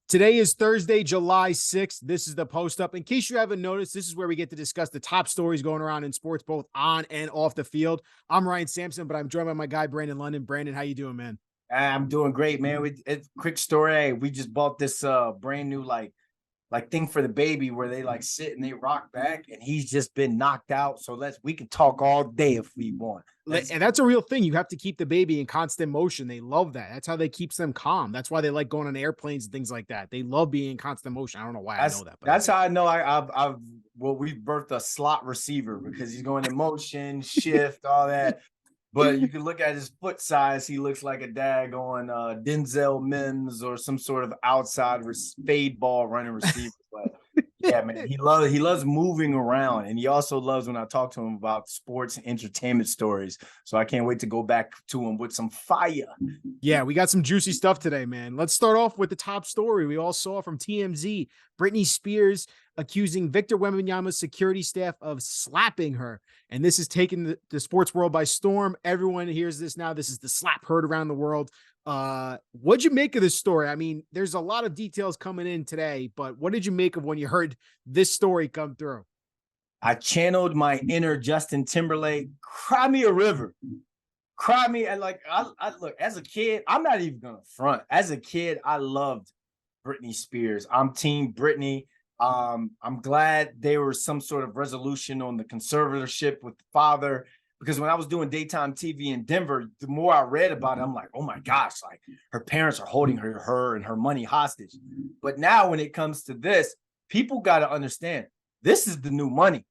Today is Thursday, July 6th. This is the Post Up. In case you haven't noticed, this is where we get to discuss the top stories going around in sports, both on and off the field. I'm Ryan Sampson, but I'm joined by my guy, Brandon London. Brandon, how you doing, man? I'm doing great, man. Quick story. Hey, we just bought this brand new like thing for the baby where they like sit and they rock back, and he's just been knocked out. So we can talk all day if we want. And that's a real thing. You have to keep the baby in constant motion. They love that. That's how they keeps them calm. That's why they like going on airplanes and things like that. They love being in constant motion. I don't know why I know that, but that's how I know we've birthed a slot receiver because he's going in motion, shift, all that. But you can look at his foot size. He looks like a daggone Denzel Mims or some sort of outside fade ball running receiver. But yeah, man, he loves moving around, and he also loves when I talk to him about sports and entertainment stories. So I can't wait to go back to him with some fire. Yeah, we got some juicy stuff today, man. Let's start off with the top story we all saw from TMZ. Britney Spears accusing Victor Wembanyama's security staff of slapping her. And this has taken the sports world by storm. Everyone hears this now. This is the slap heard around the world. What'd you make of this story? I mean, there's a lot of details coming in today, but what did you make of when you heard this story come through? I channeled my inner Justin Timberlake. Cry me a river. Cry me. And like, I look, as a kid, I'm not even gonna front. As a kid, I loved Britney Spears. I'm team Britney. I'm glad there was some sort of resolution on the conservatorship with the father, because when I was doing daytime TV in Denver, the more I read about it, I'm like, oh my gosh, like her parents are holding her and her money hostage. But now when it comes to this, people got to understand this is the new money.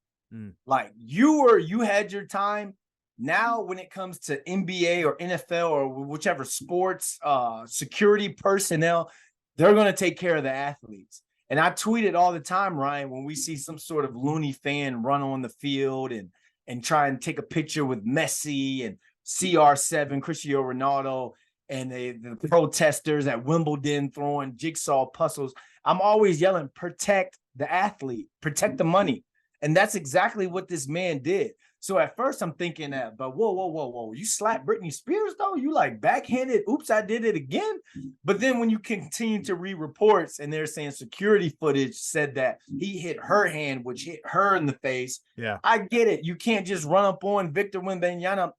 Like you had your time. Now, when it comes to NBA or NFL or whichever sports, security personnel, they're going to take care of the athletes. And I tweet it all the time, Ryan, when we see some sort of loony fan run on the field and try and take a picture with Messi and CR7, Cristiano Ronaldo, and the protesters at Wimbledon throwing jigsaw puzzles. I'm always yelling, protect the athlete, protect the money. And that's exactly what this man did. So at first I'm thinking that, but whoa. You slapped Britney Spears though? You like backhanded, oops, I did it again. But then when you continue to read reports and they're saying security footage said that he hit her hand, which hit her in the face. Yeah. I get it. You can't just run up on Victor Wembanyama.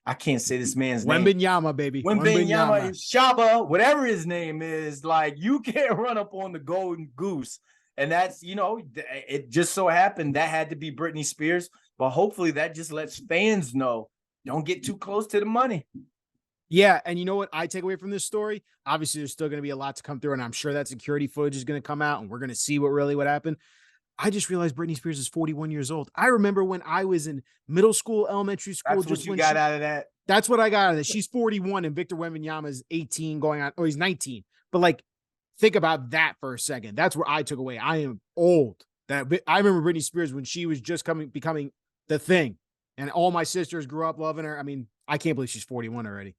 I can't say this man's name. Wembanyama, baby. Wembanyama, Shaba, whatever his name is, like you can't run up on the golden goose. And that's, it just so happened that had to be Britney Spears. But hopefully that just lets fans know, don't get too close to the money. Yeah, and you know what I take away from this story? Obviously, there's still going to be a lot to come through, and I'm sure that security footage is going to come out, and we're going to see what happened. I just realized Britney Spears is 41 years old. I remember when I was in middle school, elementary school. That's what you got out of that? That's what I got out of that. She's 41, and Victor Wembanyama is 18 going on, or he's 19. But, like, think about that for a second. That's where I took away. I am old. I remember Britney Spears when she was just becoming the thing, and all my sisters grew up loving her. I mean, I can't believe she's 41 already.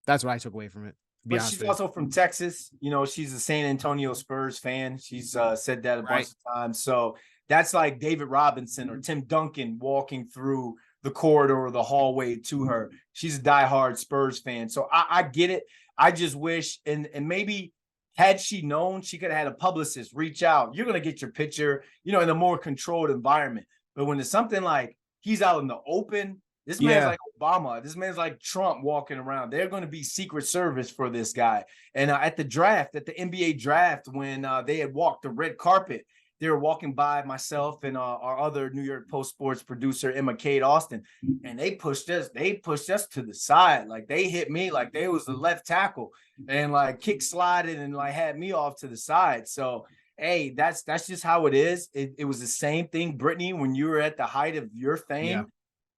That's what I took away from it. But she's also from Texas. She's a San Antonio Spurs fan. She's said that a bunch of times. So that's like David Robinson or Tim Duncan walking through the corridor or the hallway to her. She's a diehard Spurs fan. So I get it. I just wish, and maybe had she known, she could have had a publicist reach out. You're going to get your picture, in a more controlled environment. But when it's something like he's out in the open, this man's like Obama. This man's like Trump walking around. They're going to be Secret Service for this guy. And at the NBA draft, when they had walked the red carpet, they were walking by myself and our other New York Post sports producer, Emma Kate Austin, and they pushed us. They pushed us to the side. Like they hit me like they was the left tackle and like kick slided and like had me off to the side. So, hey, that's just how it is. It was the same thing, Britney, when you were at the height of your fame. Yeah.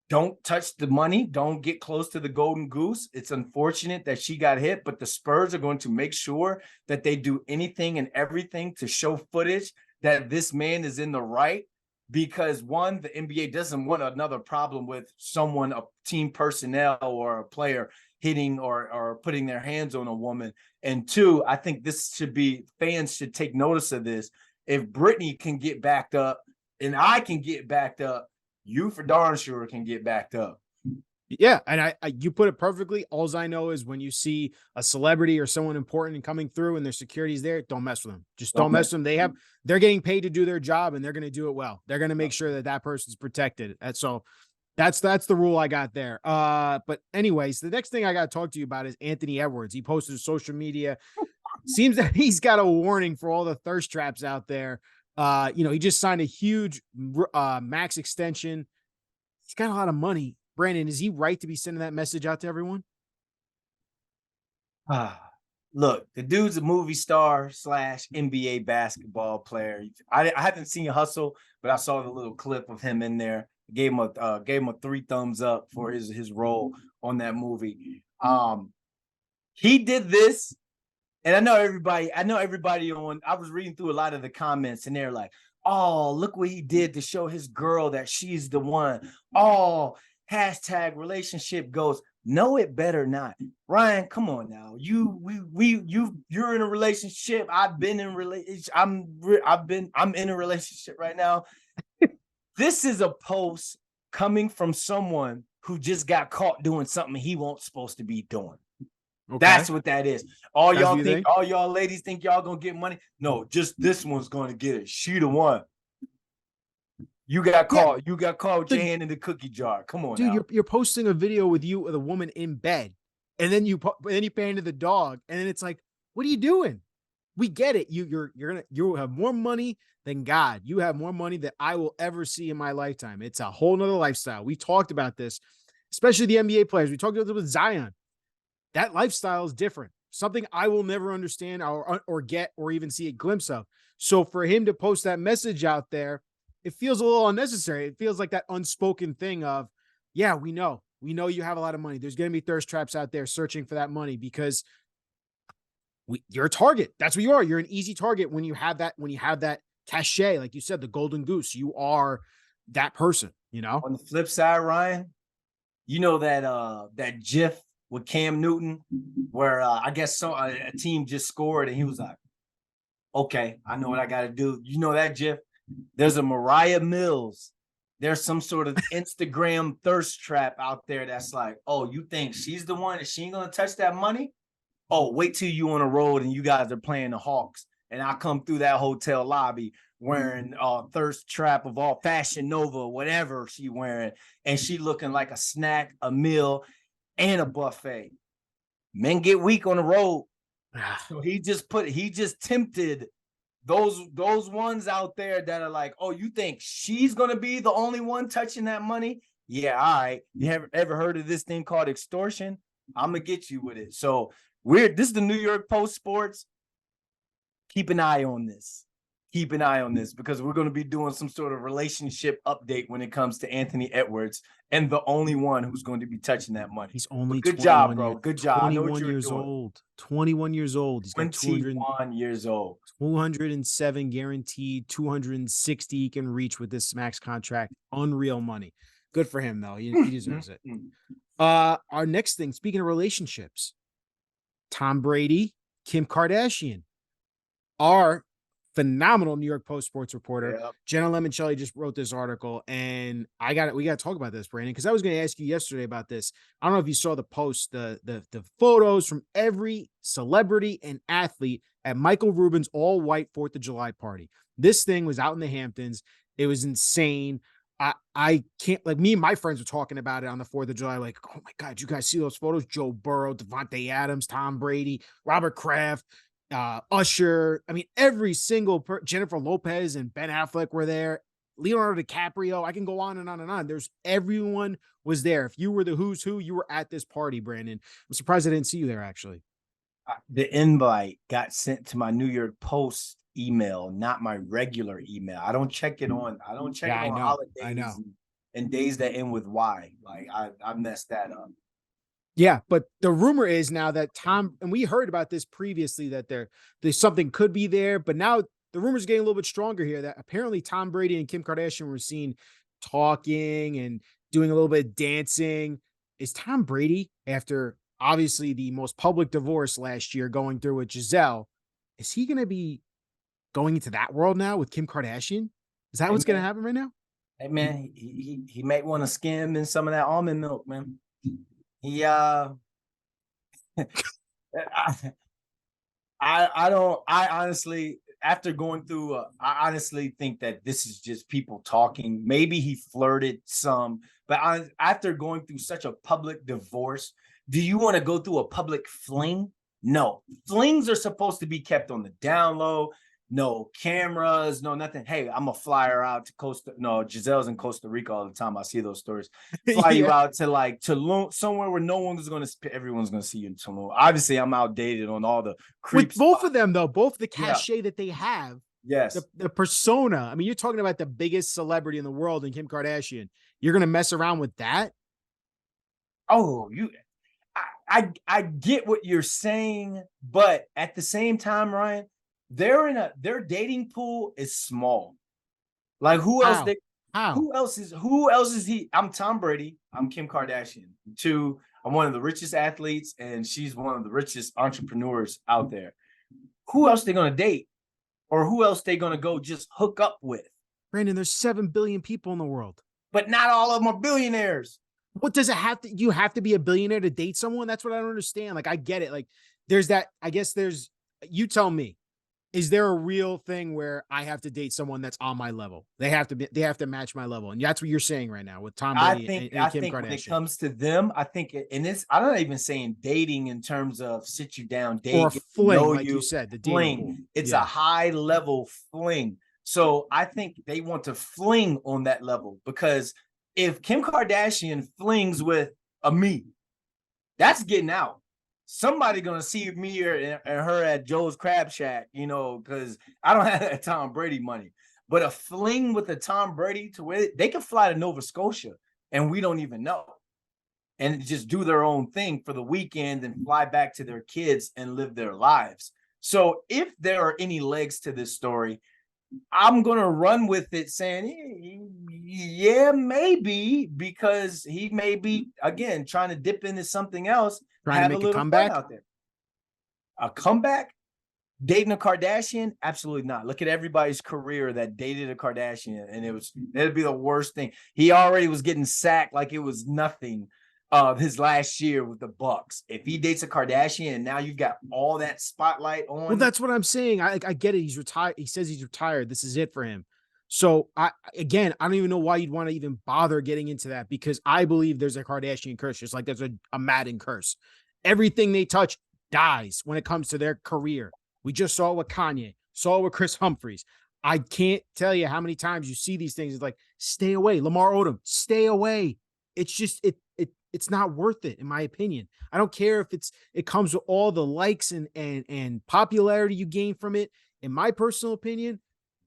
Don't touch the money. Don't get close to the golden goose. It's unfortunate that she got hit, but the Spurs are going to make sure that they do anything and everything to show footage that this man is in the right, because one, the NBA doesn't want another problem with someone, a team personnel or a player hitting or putting their hands on a woman. And two, I think fans should take notice of this. If Britney can get backed up and I can get backed up, you for darn sure can get backed up. Yeah, and I you put it perfectly. Alls I know is when you see a celebrity or someone important coming through and their security's there, don't mess with them. Just Don't don't mess mess. with them. They're getting paid to do their job and they're going to do it well. They're going to make sure that that person's protected. That's the rule I got there. But anyways, the next thing I got to talk to you about is Anthony Edwards. He posted to social media. Seems that he's got a warning for all the thirst traps out there. He just signed a huge max extension. He's got a lot of money. Brandon, is he right to be sending that message out to everyone? Look, the dude's a movie star slash NBA basketball player. I haven't seen Hustle, but I saw the little clip of him in there. Gave him a 3 thumbs up for his role on that movie. He did this, and I know everybody on. I was reading through a lot of the comments, and they're like, "Oh, look what he did to show his girl that she's the one." Oh, hashtag relationship goes. No, it better not. Ryan, come on now. You're in a relationship. I'm in a relationship right now. This is a post coming from someone who just got caught doing something he wasn't supposed to be doing. Okay. That's what that is. All y'all ladies think y'all gonna get money. No, just this one's gonna get it. She the one. You got caught. Yeah. You got caught with your hand in the cookie jar. Come on, dude. Now. You're posting a video with you with a woman in bed, and then you pay into the dog, and then it's like, what are you doing? We get it. You have more money than God. You have more money than I will ever see in my lifetime. It's a whole nother lifestyle. We talked about this, especially the NBA players. We talked about this with Zion. That lifestyle is different. Something I will never understand or get or even see a glimpse of. So for him to post that message out there, it feels a little unnecessary. It feels like that unspoken thing of, yeah, we know you have a lot of money. There's going to be thirst traps out there searching for that money because you're a target. That's what you are. You're an easy target when you have that cachet, like you said, the golden goose. You are that person, On the flip side, Ryan, you know that GIF with Cam Newton, where I guess a team just scored and he was like, "Okay, I know what I got to do." You know that GIF? There's a Mariah Mills. There's some sort of Instagram thirst trap out there that's like, "Oh, you think she's the one and she ain't gonna touch that money? Oh, wait till you on the road and you guys are playing the Hawks, and I come through that hotel lobby wearing thirst trap of all Fashion Nova, whatever she wearing, and she looking like a snack, a meal, and a buffet. Men get weak on the road." So he just tempted those ones out there that are like, "Oh, you think she's gonna be the only one touching that money? Yeah, all right. You have ever heard of this thing called extortion? I'm gonna get you with it." So this is the New York Post Sports. Keep an eye on this. Keep an eye on this because we're going to be doing some sort of relationship update when it comes to Anthony Edwards and the only one who's going to be touching that money. He's only good job, bro. Good job. 21 years old. 21 years old. He's got 21 years old. 207 guaranteed, 260 he can reach with this max contract. Unreal money. Good for him though. He deserves it. Our next thing, speaking of relationships, Tom Brady, Kim Kardashian, our phenomenal New York Post sports reporter, Jenna Lemoncelli, just wrote this article, and we got to talk about this, Brandon, because I was going to ask you yesterday about this. I don't know if you saw the post, the photos from every celebrity and athlete at Michael Rubin's all-white 4th of July party. This thing was out in the Hamptons. It was insane. I can't, like, me and my friends were talking about it on the 4th of July, like, oh my God, you guys see those photos? Joe Burrow, Devontae Adams, Tom Brady, Robert Kraft, Usher. I mean, every single Jennifer Lopez and Ben Affleck were there. Leonardo DiCaprio. I can go on and on and on. Everyone was there. If you were the who's who, you were at this party, Brandon. I'm surprised I didn't see you there, actually. The invite got sent to my New York Post email, not my regular email. I don't check it on. I don't check it on holidays. I know. And days that end with Y. Like I messed that up. Yeah, but the rumor is now that Tom, and we heard about this previously, that there's something could be there, but now the rumors are getting a little bit stronger here that apparently Tom Brady and Kim Kardashian were seen talking and doing a little bit of dancing. Is Tom Brady, after obviously the most public divorce last year going through with Giselle, is he going to be going into that world now with Kim Kardashian? Is that what's going to happen right now? Hey, man, he might want to skim in some of that almond milk, man. He I honestly, after going through, I honestly think that this is just people talking. Maybe he flirted some, but after going through such a public divorce, do you want to go through a public fling? No, flings are supposed to be kept on the down low. No cameras, no nothing. Hey, I'm a flyer out to Costa. No, Giselle's in Costa Rica all the time. I see those stories. Fly you out to like Tulum, somewhere where no one's going to. Everyone's going to see you in Tulum. Obviously, I'm outdated on all the creep with both spots. of them though, both the cachet that they have, Yes, the persona. I mean, you're talking about the biggest celebrity in the world in Kim Kardashian. You're gonna mess around with that? oh, I get what you're saying, but at the same time, Ryan, their dating pool is small. Like How? How? who else is he? I'm Tom Brady. I'm Kim Kardashian. Two, I'm one of the richest athletes, and she's one of the richest entrepreneurs out there. Who else they gonna date? Or who else they gonna go just hook up with? Brandon, there's 7 billion people in the world. But not all of them are billionaires. What does it have to? You have to be a billionaire to date someone? That's what I don't understand. Like, I get it. Like, there's that. I guess there's. You tell me. Is there a real thing where I have to date someone that's on my level? They have to be. They have to match my level, and that's what you're saying right now with Tom Brady and Kim Kardashian. When it comes to them, I think, and it's, I'm not even saying dating in terms of sit you down, date, or fling, know like you said, the fling. It's a high level fling. So I think they want to fling on that level, because if Kim Kardashian flings with a me, that's getting out. Somebody gonna see me and her at Joe's Crab Shack, because I don't have that Tom Brady money. But a fling with a Tom Brady to where they can fly to Nova Scotia and we don't even know, and just do their own thing for the weekend and fly back to their kids and live their lives. So if there are any legs to this story, I'm going to run with it saying, yeah, maybe, because he may be, again, trying to dip into something else, trying to make a comeback out there. A comeback? Dating a Kardashian? Absolutely not. Look at everybody's career that dated a Kardashian, and it'd be the worst thing. He already was getting sacked like it was nothing his last year with the Bucks. If he dates a Kardashian and now you've got all that spotlight on. Well, that's what I'm saying. I get it. He's retired. He says he's retired. This is it for him. So I don't even know why you'd want to even bother getting into that, because I believe there's a Kardashian curse, just like there's a Madden curse. Everything they touch dies when it comes to their career. We just saw it with Kanye, saw it with Chris Humphries. I can't tell you how many times you see these things. It's like, stay away. Lamar Odom, stay away. It's just, it's not worth it, in my opinion. I don't care if it comes with all the likes and popularity you gain from it. In my personal opinion,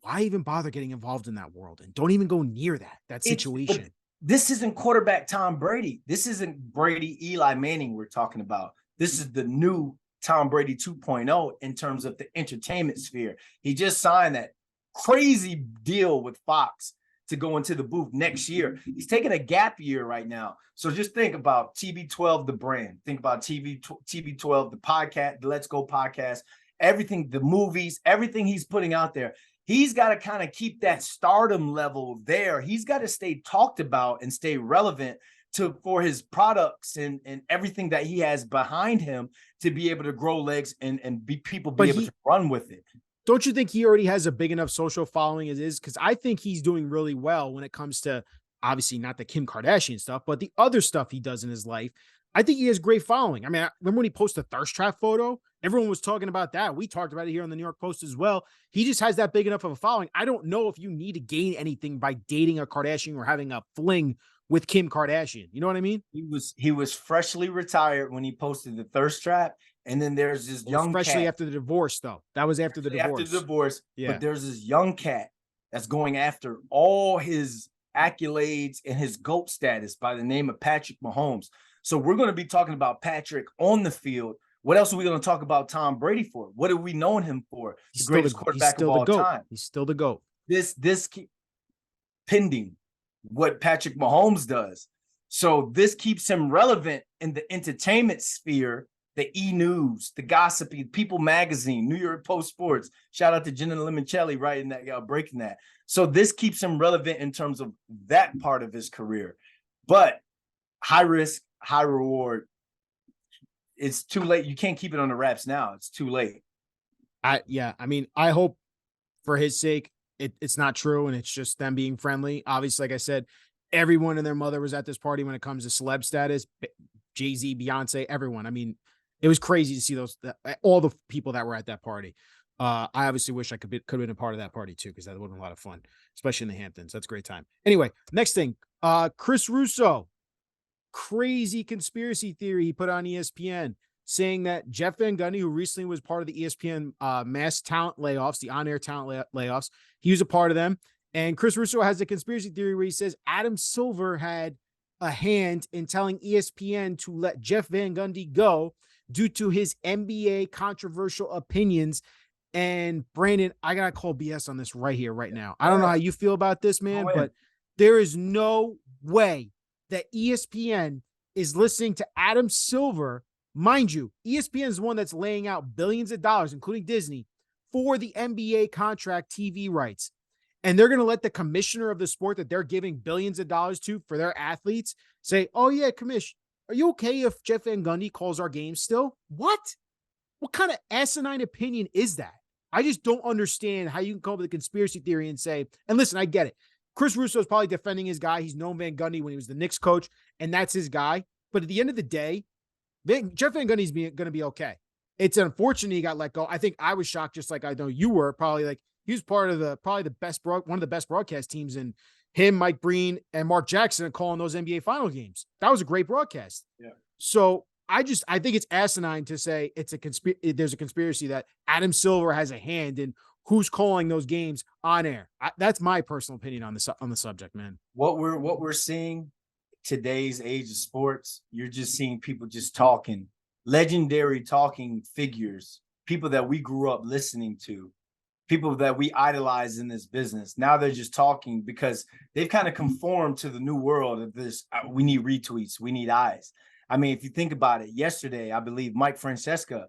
why even bother getting involved in that world? And don't even go near that situation. This isn't quarterback Tom Brady. This isn't Brady, Eli Manning we're talking about. This is the new Tom Brady 2.0 in terms of the entertainment sphere. He just signed that crazy deal with Fox to go into the booth next year. He's taking a gap year right now. So just think about TB12, the brand. Think about TB12, the podcast, the Let's Go podcast, everything, the movies, everything he's putting out there. He's got to kind of keep that stardom level there. He's got to stay talked about and stay relevant for his products and everything that he has behind him to be able to grow legs and be able to run with it. Don't you think he already has a big enough social following as is? Because I think he's doing really well when it comes to, obviously not the Kim Kardashian stuff, but the other stuff he does in his life. I think he has great following. I mean, remember when he posted a thirst trap photo? Everyone was talking about that. We talked about it here on the New York Post as well. He just has that big enough of a following. I don't know if you need to gain anything by dating a Kardashian or having a fling with Kim Kardashian. You know what I mean? He was freshly retired when he posted the thirst trap. And then there's this young cat. Especially after the divorce, though. That was after the divorce. After the divorce. Yeah. But there's this young cat that's going after all his accolades and his GOAT status by the name of Patrick Mahomes. So we're going to be talking about Patrick on the field. What else are we going to talk about Tom Brady for? What have we known him for? He's the greatest quarterback of all time. He's still the GOAT. This pending what Patrick Mahomes does. So this keeps him relevant in the entertainment sphere, the E-News, the gossipy, People Magazine, New York Post Sports. Shout out to Jenna Limoncelli writing that, breaking that. So this keeps him relevant in terms of that part of his career. But high risk, high reward. It's too late. You can't keep it on the wraps now. It's too late. I mean, I hope for his sake it's not true and it's just them being friendly. Obviously, like I said, everyone and their mother was at this party when it comes to celeb status. Jay-Z, Beyonce, everyone. I mean, it was crazy to see all the people that were at that party. I obviously wish I could have been a part of that party too, because that would have been a lot of fun, especially in the Hamptons. That's a great time. Anyway, next thing, Chris Russo, crazy conspiracy theory he put on ESPN saying that Jeff Van Gundy, who recently was part of the ESPN mass talent layoffs, the on-air talent layoffs, he was a part of them. And Chris Russo has a conspiracy theory where he says Adam Silver had a hand in telling ESPN to let Jeff Van Gundy go due to his NBA controversial opinions. And Brandon, I got to call BS on this right here, right now. I don't know how you feel about this, man, but there is no way that ESPN is listening to Adam Silver. Mind you, ESPN is the one that's laying out billions of dollars, including Disney, for the NBA contract TV rights. And they're going to let the commissioner of the sport that they're giving billions of dollars to for their athletes say, oh, yeah, commish, are you okay if Jeff Van Gundy calls our games still? What? What kind of asinine opinion is that? I just don't understand how you can come up with a conspiracy theory and say, and listen, I get it. Chris Russo is probably defending his guy. He's known Van Gundy when he was the Knicks coach, and that's his guy. But at the end of the day, Jeff Van Gundy's going to be okay. It's unfortunate he got let go. I think I was shocked, just like I know you were. Probably like he was part of one of the best broadcast teams, and him, Mike Breen, and Mark Jackson are calling those NBA final games. That was a great broadcast. Yeah. So I think it's asinine to say there's a conspiracy that Adam Silver has a hand in who's calling those games on air. That's my personal opinion on the subject, man. What we're seeing today's age of sports, you're just seeing people just talking, legendary talking figures, people that we grew up listening to, people that we idolize in this business. Now they're just talking because they've kind of conformed to the new world of this. We need retweets, we need eyes. I mean, if you think about it, yesterday, I believe Mike Francesca,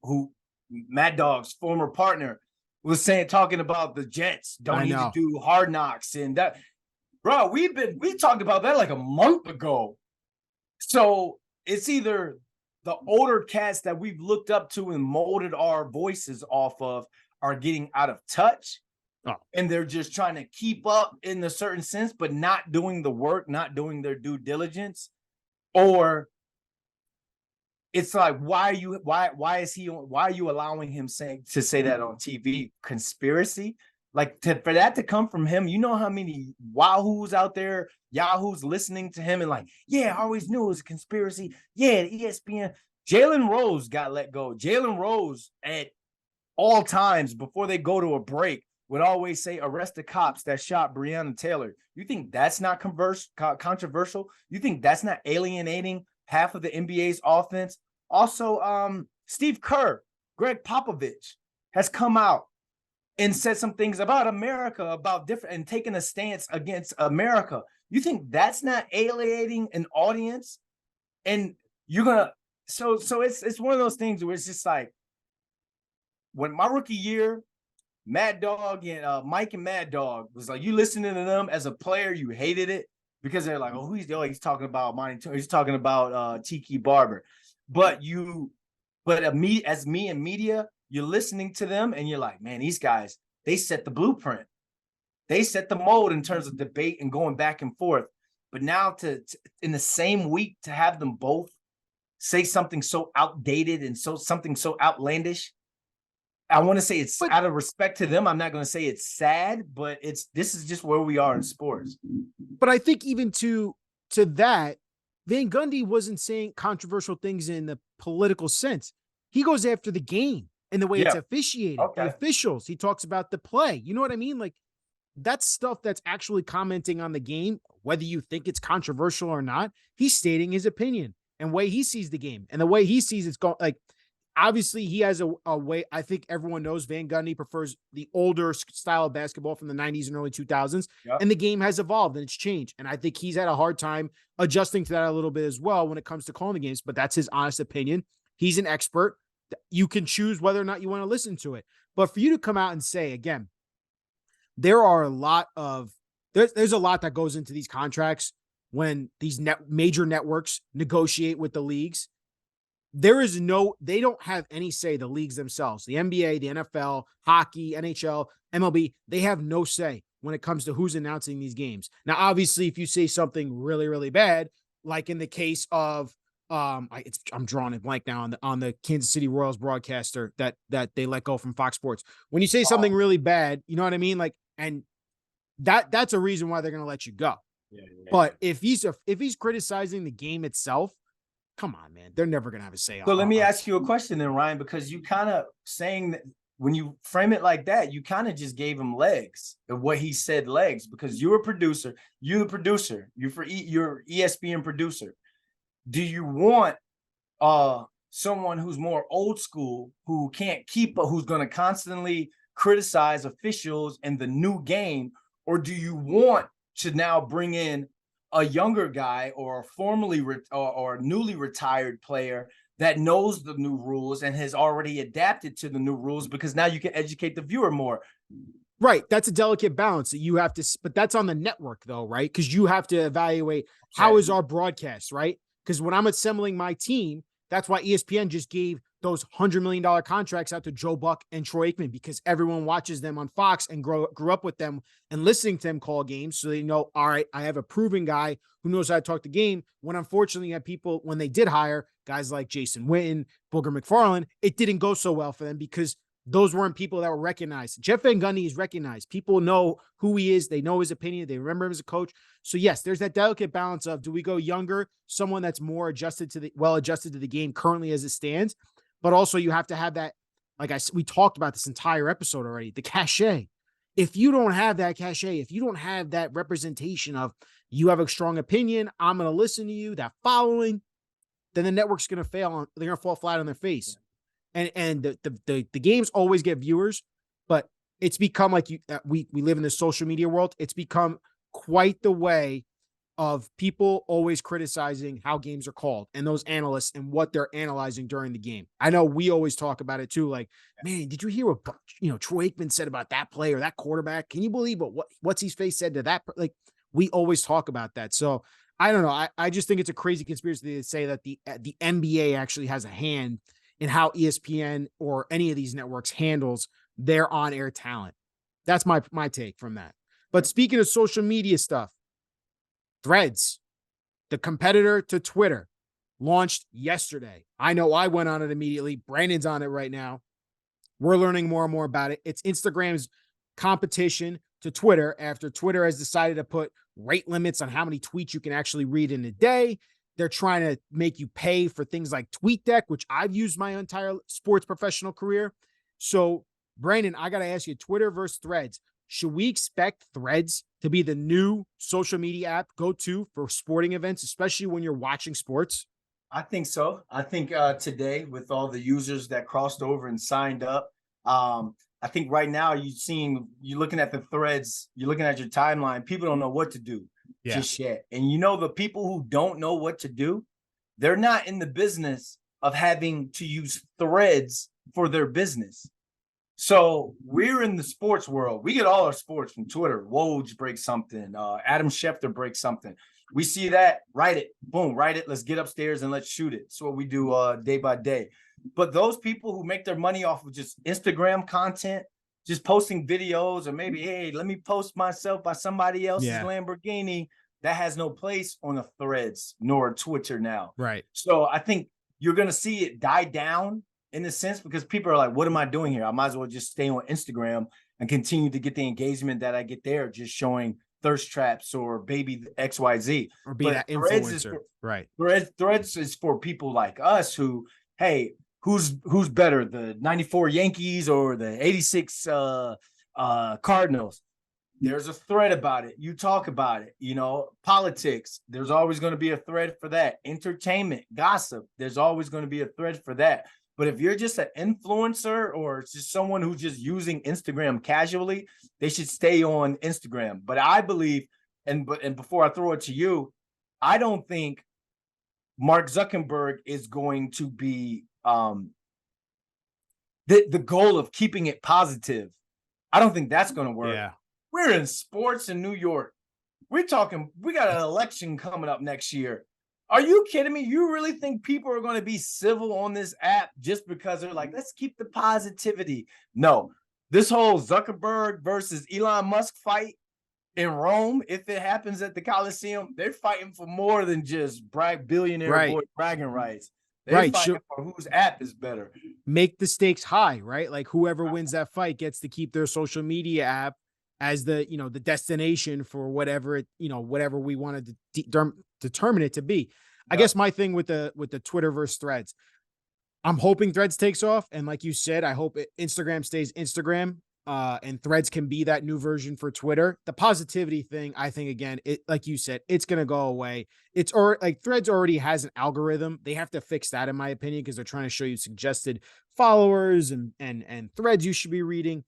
who Mad Dog's former partner, was talking about the Jets don't need to do Hard Knocks and that. Bro, we talked about that like a month ago. So it's either the older cats that we've looked up to and molded our voices off of are getting out of touch, and they're just trying to keep up in a certain sense, but not doing the work, not doing their due diligence. Or it's like, why are you allowing him to say that on TV? Conspiracy? Like for that to come from him, you know how many Wahoos out there, Yahoos listening to him and like, yeah, I always knew it was a conspiracy. Yeah, the ESPN. Jalen Rose got let go. Jalen Rose at all times before they go to a break would always say, arrest the cops that shot Breonna Taylor. You think that's not controversial? You think that's not alienating half of the NBA's offense? Also, Steve Kerr, Greg Popovich has come out and said some things about America, about different, and taking a stance against America. You think that's not alienating an audience? And you're gonna so it's one of those things where it's just like, when my rookie year, Mad Dog and Mike and Mad Dog was like, you listening to them as a player, you hated it because they're like, oh, he's talking about Monty, he's talking about Tiki Barber. But as me and media, you're listening to them and you're like, man, these guys, they set the blueprint. They set the mold in terms of debate and going back and forth. But now to in the same week to have them both say something so outdated and something so outlandish, I want to say it's out of respect to them. I'm not going to say it's sad, but this is just where we are in sports. But I think even to that, Van Gundy wasn't saying controversial things in the political sense. He goes after the game and the way it's officiated, the officials. He talks about the play. You know what I mean? Like, that's stuff that's actually commenting on the game, whether you think it's controversial or not. He's stating his opinion and way he sees the game and the way he sees it's going. Like, obviously, he has a way. I think everyone knows Van Gundy prefers the older style of basketball from the 90s and early 2000s, and the game has evolved and it's changed. And I think he's had a hard time adjusting to that a little bit as well when it comes to calling the games, but that's his honest opinion. He's an expert. You can choose whether or not you want to listen to it. But for you to come out and say, again, there's a lot that goes into these contracts when these major networks negotiate with the leagues, they don't have any say, the leagues themselves, the NBA, the NFL, hockey, NHL, MLB, they have no say when it comes to who's announcing these games. Now, obviously, if you say something really, really bad, like in the case of I'm drawing a blank now on the Kansas City Royals broadcaster that they let go from Fox Sports. When you say something really bad, you know what I mean? Like, and that's a reason why they're going to let you go. Yeah. But if he's criticizing the game itself, come on, man, they're never going to have a say on. So let me ask you a question then, Ryan, because you kind of saying that when you frame it like that, you kind of just gave him legs of what he said, legs, because you're a producer, you're ESPN producer. Do you want someone who's more old school, who can't keep, who's going to constantly criticize officials and the new game? Or do you want to now bring in a younger guy or a formerly or newly retired player that knows the new rules and has already adapted to the new rules, because now you can educate the viewer more? Right. That's a delicate balance that you have to, but that's on the network though, right? Because you have to evaluate how is our broadcast, right? Because when I'm assembling my team, that's why ESPN just gave those $100 million contracts out to Joe Buck and Troy Aikman, because everyone watches them on Fox and grew up with them and listening to them call games. So they know, all right, I have a proven guy who knows how to talk the game. When unfortunately you had people, when they did hire guys like Jason Witten, Booger McFarland, it didn't go so well for them because those weren't people that were recognized. Jeff Van Gundy is recognized. People know who he is. They know his opinion. They remember him as a coach. So yes, there's that delicate balance of, do we go younger, someone that's more adjusted to the game currently as it stands, but also you have to have that, like we talked about this entire episode already, the cachet. If you don't have that cachet, if you don't have that representation of, you have a strong opinion, I'm going to listen to you, that following, then the network's going to fail. They're going to fall flat on their face. Yeah. And the games always get viewers, but it's become like we live in this social media world. It's become quite the way of people always criticizing how games are called and those analysts and what they're analyzing during the game. I know we always talk about it too. Like, man, did you hear what Troy Aikman said about that play or that quarterback? Can you believe what's his face said to that? Like, we always talk about that. So I don't know. I just think it's a crazy conspiracy to say that the NBA actually has a hand in how ESPN or any of these networks handles their on-air talent. That's my take from that. But speaking of social media stuff, Threads, the competitor to Twitter, launched yesterday. I know I went on it immediately. Brandon's on it right now. We're learning more and more about it. It's Instagram's competition to Twitter after Twitter has decided to put rate limits on how many tweets you can actually read in a day. They're trying to make you pay for things like TweetDeck, which I've used my entire sports professional career. So, Brandon, I got to ask you, Twitter versus Threads, should we expect Threads to be the new social media app go-to for sporting events, especially when you're watching sports? I think so. I think today, with all the users that crossed over and signed up, I think right now you're looking at the Threads, you're looking at your timeline, people don't know what to do just yet. And the people who don't know what to do, they're not in the business of having to use Threads for their business. So we're in the sports world. We get all our sports from Twitter. Woj breaks something. Adam Schefter breaks something. We see that, write it, boom, write it. Let's get upstairs and let's shoot it. It's what we do day by day. But those people who make their money off of just Instagram content, just posting videos, or maybe, hey, let me post myself by somebody else's Lamborghini, that has no place on the Threads nor Twitter now. Right. So I think you're going to see it die down in a sense, because people are like, what am I doing here? I might as well just stay on Instagram and continue to get the engagement that I get there, just showing thirst traps or baby XYZ. Or be that influencer. Right. Threads is for people like us who, hey, who's better, the 94 Yankees or the 86 Cardinals? There's a thread about it. You talk about it, politics. There's always going to be a thread for that. Entertainment, gossip. There's always going to be a thread for that. But if you're just an influencer or just someone who's just using Instagram casually, they should stay on Instagram. But I believe, and before I throw it to you, I don't think Mark Zuckerberg is going to be the goal of keeping it positive. I don't think that's going to work. Yeah. We're in sports in New York. we got an election coming up next year. Are you kidding me? You really think people are going to be civil on this app just because they're like, let's keep the positivity? No, this whole Zuckerberg versus Elon Musk fight in Rome, if it happens at the Coliseum, they're fighting for more than just billionaire boy bragging rights. They're fighting for whose app is better. Make the stakes high, right? Like whoever wins that fight gets to keep their social media app as the destination for whatever whatever we wanted to determine it to be. I guess my thing with the Twitter versus Threads, I'm hoping Threads takes off, and like you said, I hope Instagram stays Instagram, and Threads can be that new version for Twitter. The positivity thing, I think, again, it, like you said, it's gonna go away. It's like Threads already has an algorithm. They have to fix that, in my opinion, because they're trying to show you suggested followers and threads you should be reading.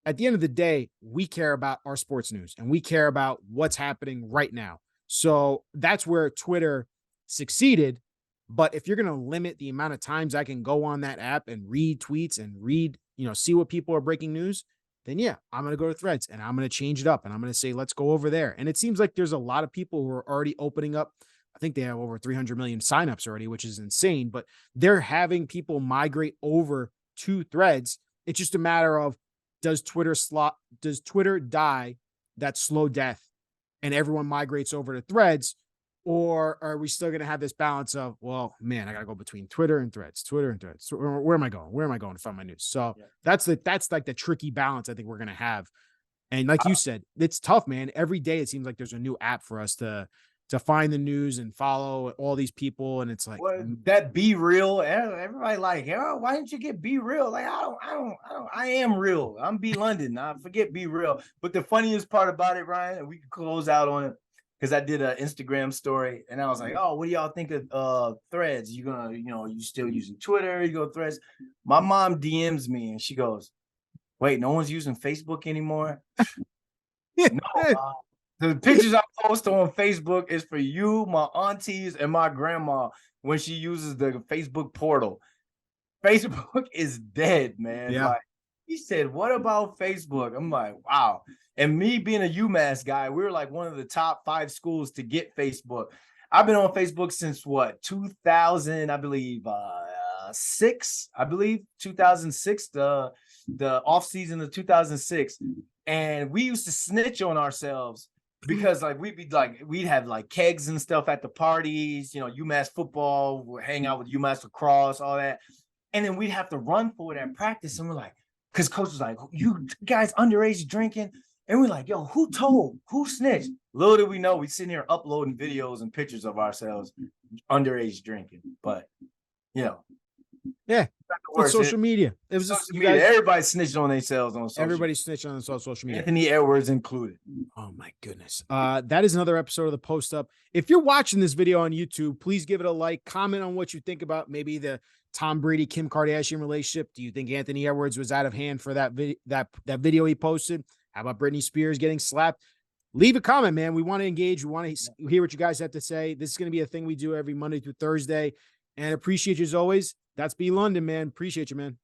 At the end of the day, we care about our sports news and we care about what's happening right now. So that's where Twitter succeeded. But if you're going to limit the amount of times I can go on that app and read tweets and read, see what people are breaking news, then yeah, I'm going to go to Threads and I'm going to change it up and I'm going to say, let's go over there. And it seems like there's a lot of people who are already opening up. I think they have over 300 million signups already, which is insane, but they're having people migrate over to Threads. It's just a matter of, does Twitter die that slow death and everyone migrates over to Threads? Or are we still going to have this balance of, well, man, I got to go between Twitter and Threads. Where am I going? Where am I going to find my news? So that's like the tricky balance I think we're going to have. And like you said, it's tough, man. Every day it seems like there's a new app for us to find the news and follow all these people. And it's like, that Be Real. Everybody like, why didn't you get Be Real? Like, I am real. I'm B London. I forget Be Real. But the funniest part about it, Ryan, and we can close out on it, because I did an Instagram story and I was like, oh, what do y'all think of Threads? You gonna, you still using Twitter? You go Threads? My mom DMs me and she goes, wait, no one's using Facebook anymore? No, the pictures I post on Facebook is for you, my aunties, and my grandma when she uses the Facebook portal. Facebook is dead, man. Yeah. Like, he said, what about Facebook? I'm like, wow. And me being a UMass guy, we were like one of the top 5 schools to get Facebook. I've been on Facebook since 2000, I believe, 2006, the off season of 2006. And we used to snitch on ourselves because we'd have like kegs and stuff at the parties, UMass football, we'd hang out with UMass lacrosse, all that. And then we'd have to run for it at practice. And we're like, because coach was like, you guys underage drinking. And we're like, yo, who snitched? Little did we know, we sitting here uploading videos and pictures of ourselves underage drinking. But, yeah, it's social media. It was social media. Everybody snitched on themselves on social. Everybody snitched on social media. Anthony Edwards included. Oh my goodness. That is another episode of the Post Up. If you're watching this video on YouTube, please give it a like, comment on what you think about maybe the Tom Brady, Kim Kardashian relationship. Do you think Anthony Edwards was out of hand for that video he posted? How about Britney Spears getting slapped? Leave a comment, man. We want to engage. We want to hear what you guys have to say. This is going to be a thing we do every Monday through Thursday. And appreciate you as always. That's B London, man. Appreciate you, man.